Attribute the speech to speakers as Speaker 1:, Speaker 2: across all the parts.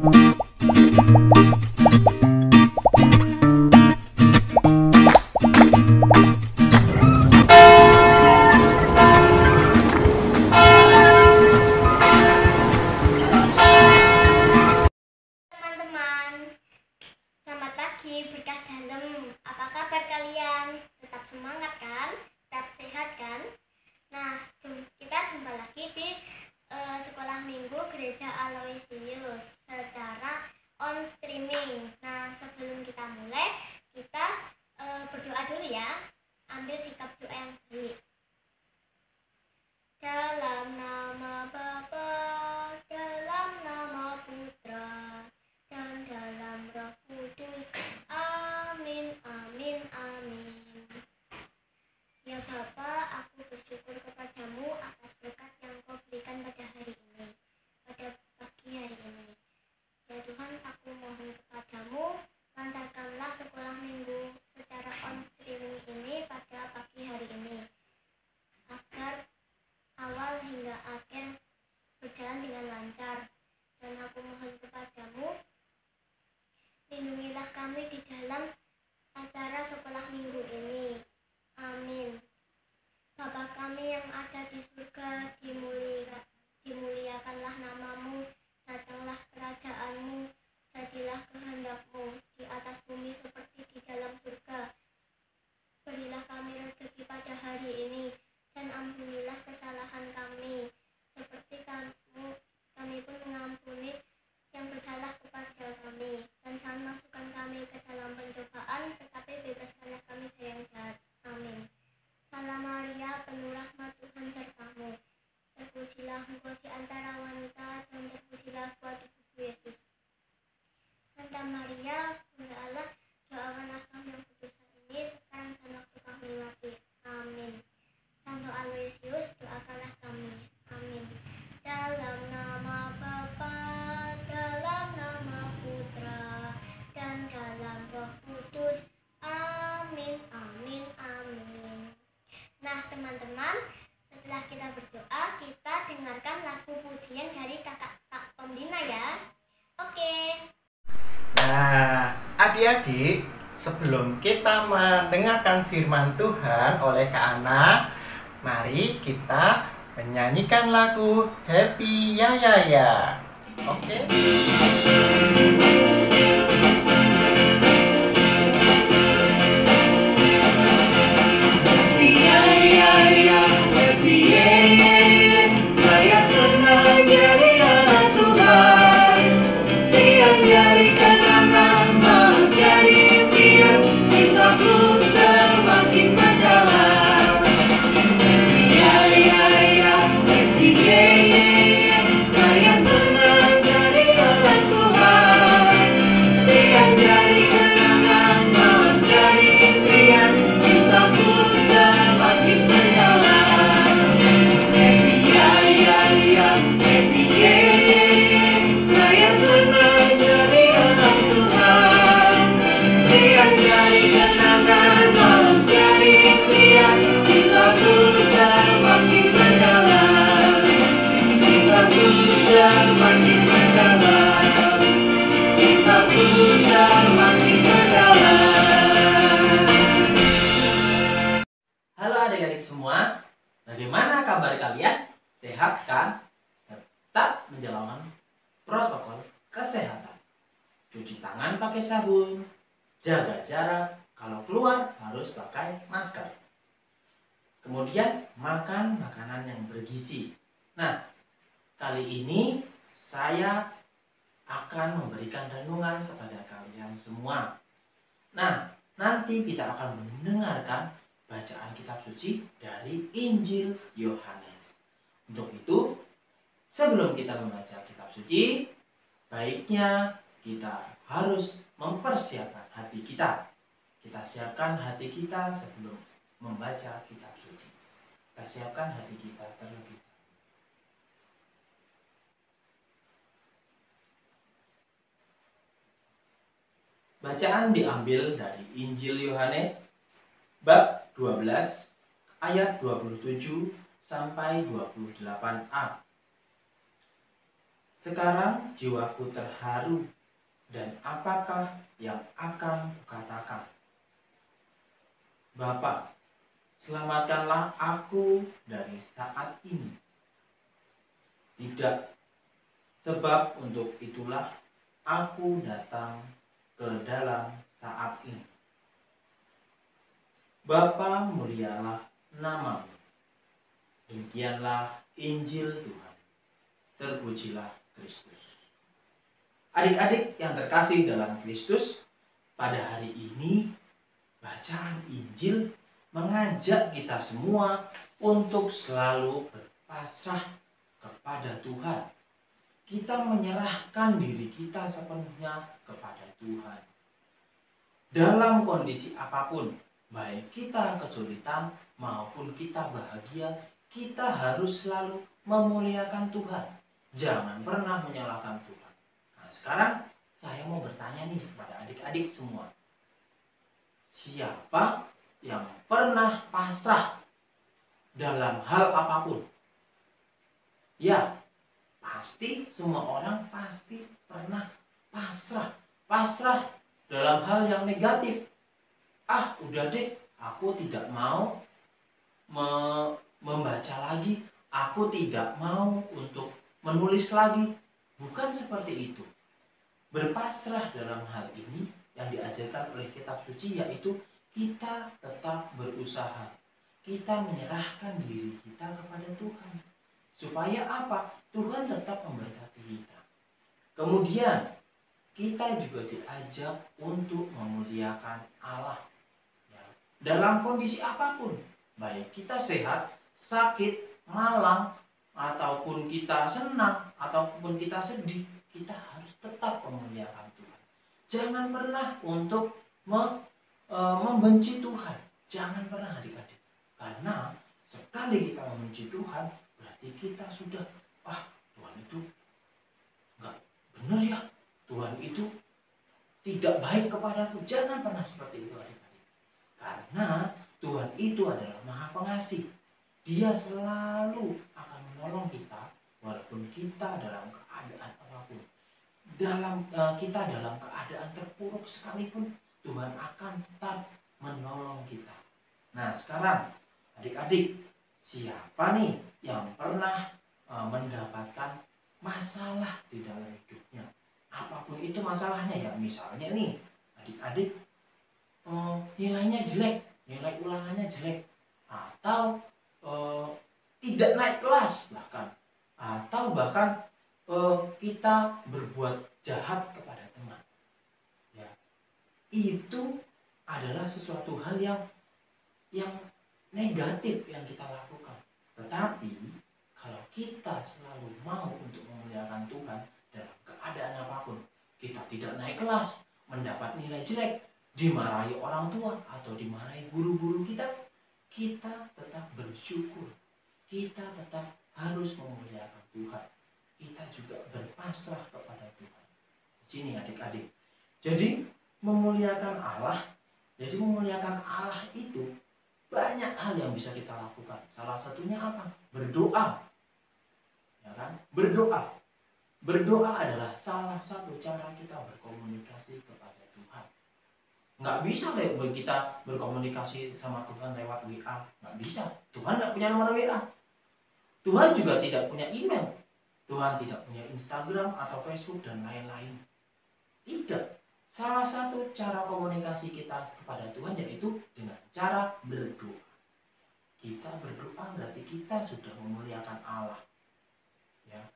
Speaker 1: Selamat pagi, berkah dalam. Apa kabar kalian? Tetap semangat kan? Tetap sehat kan? Nah, kita jumpa lagi di sekolah minggu Gereja Aloysius secara on streaming. Nah, sebelum kita mulai, kita berdoa dulu ya. Ambil sikap doa yang baik. Dalam nama Bapa, dalam nama Putra, dan dalam Roh Kudus. Amin, amin, amin. Ya Bapa, aku bersyukur kepadamu atas berkat yang Kau berikan pada hari ini, pada pagi hari ini. Ya Tuhan, aku mohon kepadamu, lancarkanlah sekolah minggu secara on streaming ini pada pagi hari ini, agar awal hingga akhir berjalan dengan lancar. Dan aku mohon kepadamu, lindungilah kami di dalam acara sekolah minggu ini. Amin. Bapa kami yang ada di surga, dimuliakanlah namamu, datanglah kerajaanmu, jadilah kehendakmu di atas bumi seperti di dalam surga. Berilah kami rezeki pada hari ini, dan ampunilah kesalahan kami, seperti kami pun mengampuni yang bersalah kepada kami. Dan jangan masukkan kami ke dalam pencobaan, tetapi bebaskanlah kami dari yang jahat. Amin. Salam Maria, penuh rahmat, Tuhan sertamu. Terpujilah engkau di antara wanita, dan terpujilah buah tubuhmu Yesus. Santa Maria, Bunda Allah, doakanlah kami yang berdosa ini sekarang dan waktu kami mati. Amin. Santo Aloysius, doakanlah kami. Amin. Dalam nama Bapa, dalam nama Putra, dan dalam Roh Kudus. Amin, amin, amin. Nah teman-teman, setelah kita berdoa, kita dengarkan lagu pujian dari kakak-kakak pembina ya. Oke.
Speaker 2: Nah, adik-adik, sebelum kita mendengarkan firman Tuhan oleh Kak Ana, mari kita menyanyikan lagu Happy Ya Ya Ya. Oke?
Speaker 3: Halo adik-adik semua, bagaimana kabar kalian? Sehat kan? Tetap menjalankan protokol kesehatan. Cuci tangan pakai sabun, jaga jarak, kalau keluar harus pakai masker. Kemudian makan makanan yang bergizi. Nah, kali ini saya akan memberikan renungan kepada kalian semua. Nah, nanti kita akan mendengarkan bacaan kitab suci dari Injil Yohanes. Untuk itu, sebelum kita membaca kitab suci, baiknya kita harus mempersiapkan hati kita. Kita siapkan hati kita sebelum membaca kitab suci. Kita siapkan hati kita terlebih dahulu. Bacaan diambil dari Injil Yohanes bab 12 ayat 27 sampai 28a. Sekarang jiwaku terharu, dan apakah yang akan kukatakan? Bapa, selamatkanlah aku dari saat ini. Tidak, sebab untuk itulah aku datang ke dalam saat ini. Bapa, mulialah namamu. Demikianlah Injil Tuhan. Terpujilah Kristus. Adik-adik yang terkasih dalam Kristus, pada hari ini bacaan Injil mengajak kita semua untuk selalu berpasrah kepada Tuhan. Kita menyerahkan diri kita sepenuhnya kepada Tuhan. Dalam kondisi apapun, baik kita kesulitan maupun kita bahagia, kita harus selalu memuliakan Tuhan. Jangan pernah menyalahkan Tuhan. Nah, sekarang saya mau bertanya nih kepada adik-adik semua. Siapa yang pernah pasrah dalam hal apapun? Ya, pasti semua orang pasti pernah pasrah. Pasrah dalam hal yang negatif. Udah deh, aku tidak mau membaca lagi. Aku tidak mau untuk menulis lagi. Bukan seperti itu. Berpasrah dalam hal ini yang diajarkan oleh kitab suci yaitu kita tetap berusaha. Kita menyerahkan diri kita kepada Tuhan. Supaya apa? Tuhan tetap memberkati kita. Kemudian kita juga diajak untuk memuliakan Allah. Ya. Dalam kondisi apapun, baik kita sehat, sakit, malang, ataupun kita senang, ataupun kita sedih, kita harus tetap memuliakan Tuhan. Jangan pernah untuk membenci Tuhan. Jangan pernah adik-adik. Karena sekali kita membenci Tuhan, berarti kita sudah, Tuhan itu enggak benar ya. Tuhan itu tidak baik kepadaku. Jangan pernah seperti itu adik-adik. Karena Tuhan itu adalah Maha Pengasih. Dia selalu akan menolong kita walaupun kita dalam keadaan apapun. Kita dalam keadaan terpuruk sekalipun, Tuhan akan tetap menolong kita. Nah, sekarang adik-adik, siapa nih yang pernah mendapatkan masalah di dalam hidupnya? Apapun itu masalahnya ya, misalnya nih adik-adik nilainya jelek, nilai ulangannya jelek, atau tidak naik kelas bahkan, atau bahkan kita berbuat jahat kepada teman. Ya, itu adalah sesuatu hal yang negatif yang kita lakukan. Tetapi kalau kita selalu mau untuk memuliakan Tuhan dalam keadaan apapun, kita tidak naik kelas, mendapat nilai jelek, dimarahi orang tua atau dimarahi guru-guru kita, kita tetap bersyukur. Kita tetap harus memuliakan Tuhan. Kita juga berpasrah kepada Tuhan. Di sini adik-adik. Jadi memuliakan Allah itu banyak hal yang bisa kita lakukan. Salah satunya apa? Berdoa. Ya kan? Berdoa. Berdoa adalah salah satu cara kita berkomunikasi kepada Tuhan. Nggak bisa kita berkomunikasi sama Tuhan lewat WA. Nggak bisa. Tuhan nggak punya nomor WA. Tuhan juga tidak punya email. Tuhan tidak punya Instagram atau Facebook dan lain-lain. Tidak. Salah satu cara komunikasi kita kepada Tuhan yaitu dengan cara berdoa. Kita berdoa berarti kita sudah memuliakan Allah. Ya.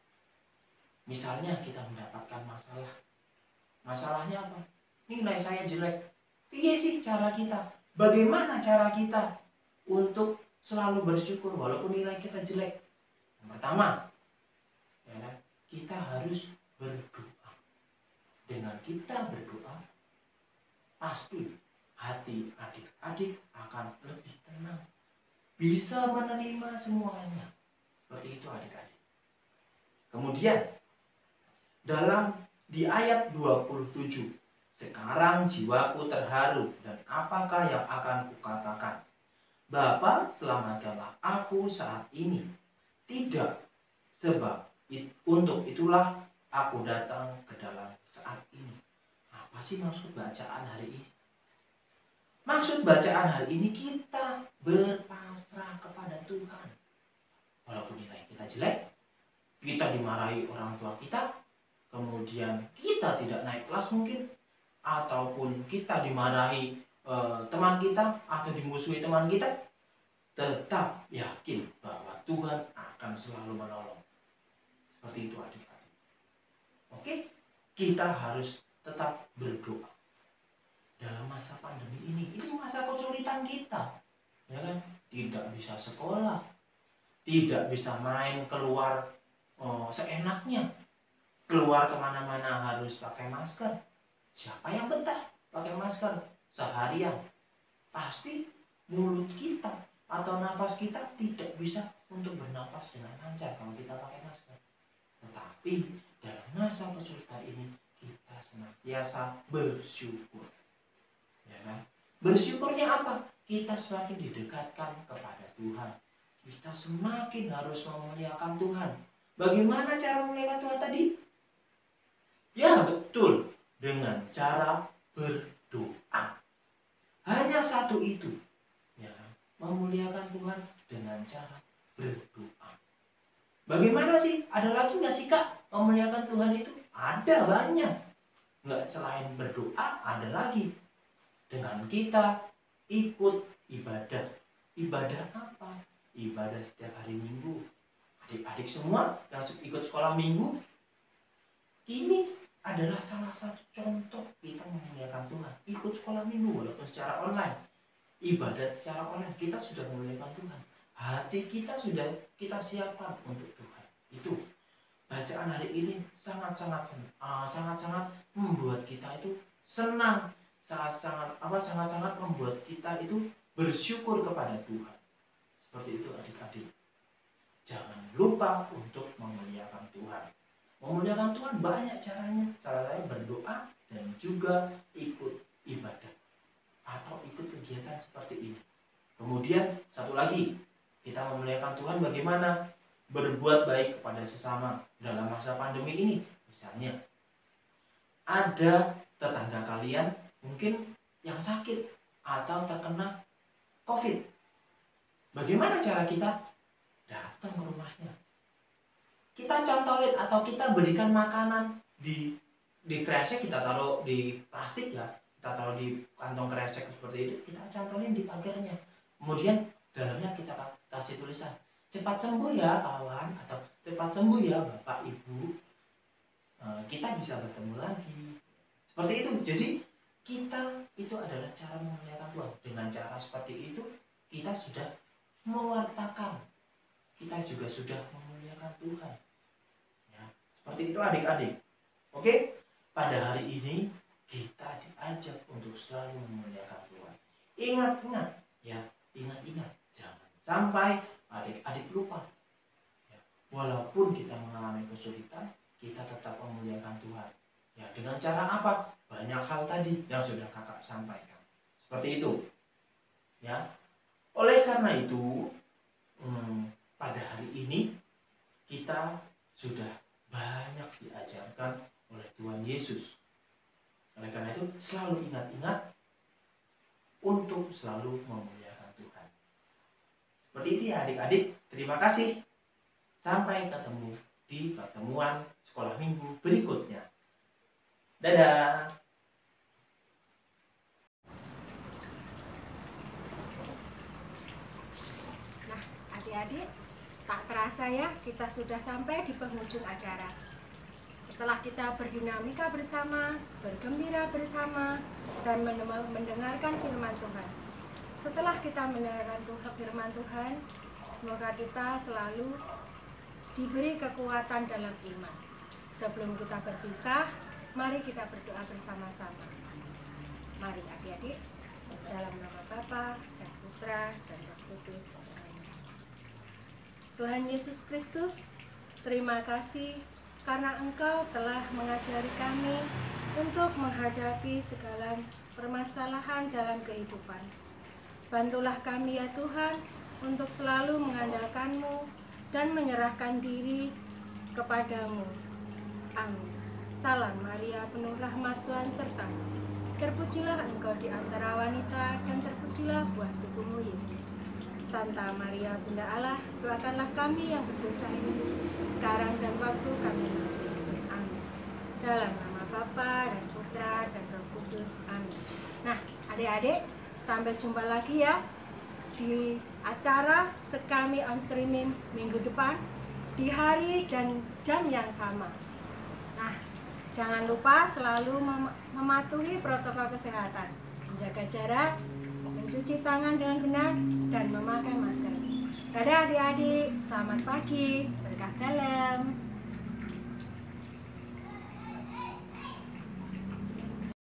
Speaker 3: Misalnya kita mendapatkan masalah. Masalahnya apa? Nilai saya jelek. Iya sih cara kita. Bagaimana cara kita untuk selalu bersyukur walaupun nilai kita jelek? Yang pertama, ya, kita harus berdoa. Dengan kita berdoa, pasti hati adik-adik akan lebih tenang. Bisa menerima semuanya. Seperti itu adik-adik. Kemudian, di ayat 27, sekarang jiwaku terharu dan apakah yang akan kukatakan? Bapa, selamatkanlah aku saat ini. Tidak, sebab untuk itulah aku datang ke dalam saat ini. Apa sih maksud bacaan hari ini? Maksud bacaan hari ini kita berpasrah kepada Tuhan. Walaupun nilai kita jelek, kita dimarahi orang tua kita, kemudian kita tidak naik kelas mungkin, ataupun kita dimarahi teman kita atau dimusuhi teman kita, tetap yakin bahwa Tuhan akan selalu menolong. Seperti itu adik-adik. Oke, kita harus tetap berdoa. Dalam masa pandemi ini masa kesulitan kita, ya kan? Tidak bisa sekolah, tidak bisa main keluar seenaknya, keluar kemana-mana harus pakai masker. Siapa yang betah pakai masker seharian? Pasti mulut kita atau nafas kita tidak bisa untuk bernafas dengan lancar kalau kita pakai masker. Tetapi dalam masa kesulitan ini kita senantiasa bersyukur. Ya kan? Bersyukurnya apa? Kita semakin didekatkan kepada Tuhan. Kita semakin harus memuliakan Tuhan. Bagaimana cara memuliakan Tuhan tadi? Ya betul, dengan cara berdoa. Hanya satu itu. Ya, memuliakan Tuhan dengan cara berdoa. Bagaimana sih? Ada lagi nggak sih Kak memuliakan Tuhan itu? Ada banyak. Nggak, selain berdoa ada lagi. Dengan kita ikut ibadah. Ibadah apa? Ibadah setiap hari Minggu. Adik-adik semua yang ikut sekolah Minggu, ini adalah salah satu contoh kita memuliakan Tuhan. Ikut sekolah Minggu walaupun secara online. Ibadat secara online, kita sudah memuliakan Tuhan. Hati kita sudah kita siapkan untuk Tuhan. Itu bacaan hari ini sangat-sangat membuat kita itu senang. Sangat-sangat membuat kita itu bersyukur kepada Tuhan. Seperti itu adik-adik. Jangan lupa untuk memuliakan Tuhan. Memuliakan Tuhan banyak caranya. Salah satunya berdoa dan juga ikut ibadah atau ikut kegiatan seperti ini. Kemudian satu lagi, kita memuliakan Tuhan bagaimana? Berbuat baik kepada sesama dalam masa pandemi ini. Misalnya ada tetangga kalian mungkin yang sakit atau terkena COVID. Bagaimana cara kita? Datang ke rumahnya. Kita contohin atau kita berikan makanan di kresek, kita taruh di plastik ya. Kita taruh di kantong kresek seperti itu, kita contohin di pagarnya. Kemudian dalamnya kita kasih tulisan, cepat sembuh ya kawan, atau cepat sembuh ya Bapak Ibu. Kita bisa bertemu lagi. Seperti itu. Jadi kita itu adalah cara memuliakan Tuhan. Dengan cara seperti itu kita sudah mewartakan, kita juga sudah memuliakan Tuhan. Ya, seperti itu adik-adik. Oke, pada hari ini kita diajak untuk selalu memuliakan Tuhan. Ingat-ingat, ya, ingat-ingat, jangan sampai adik-adik lupa. Ya, walaupun kita mengalami kesulitan, kita tetap memuliakan Tuhan. Ya, dengan cara apa? Banyak hal tadi yang sudah kakak sampaikan. Seperti itu. Ya. Oleh karena itu, pada hari ini kita sudah banyak diajarkan oleh Tuhan Yesus. Oleh karena itu, selalu ingat-ingat untuk selalu memuliakan Tuhan. Seperti itu ya adik-adik. Terima kasih. Sampai ketemu di pertemuan sekolah minggu berikutnya. Dadah.
Speaker 4: Nah, adik-adik, tak terasa ya kita sudah sampai di penghujung acara. Setelah kita berdinamika bersama, bergembira bersama, dan mendengarkan firman Tuhan. Setelah kita mendengarkan firman Tuhan, semoga kita selalu diberi kekuatan dalam iman. Sebelum kita berpisah, mari kita berdoa bersama-sama. Mari adik-adik, dalam nama Bapa dan Putra dan Roh Kudus. Amin. Tuhan Yesus Kristus, terima kasih karena Engkau telah mengajari kami untuk menghadapi segala permasalahan dalam kehidupan. Bantulah kami ya Tuhan untuk selalu mengandalkan-Mu dan menyerahkan diri kepadamu. Amin. Salam Maria, penuh rahmat Tuhan sertamu. Terpujilah engkau di antara wanita, dan terpujilah buah tubuhmu Yesus. Santa Maria, Bunda Allah, doakanlah kami yang berdosa ini, sekarang dan waktu kami mati. Amin. Dalam nama Bapa dan Putra dan Roh Kudus. Amin. Nah, adik-adik, sampai jumpa lagi ya di acara Sekami on streaming minggu depan di hari dan jam yang sama. Nah, jangan lupa selalu mematuhi protokol kesehatan, menjaga jarak, mencuci tangan dengan benar, dan memakai masker. Dadah adik-adik, selamat pagi, berkah dalam.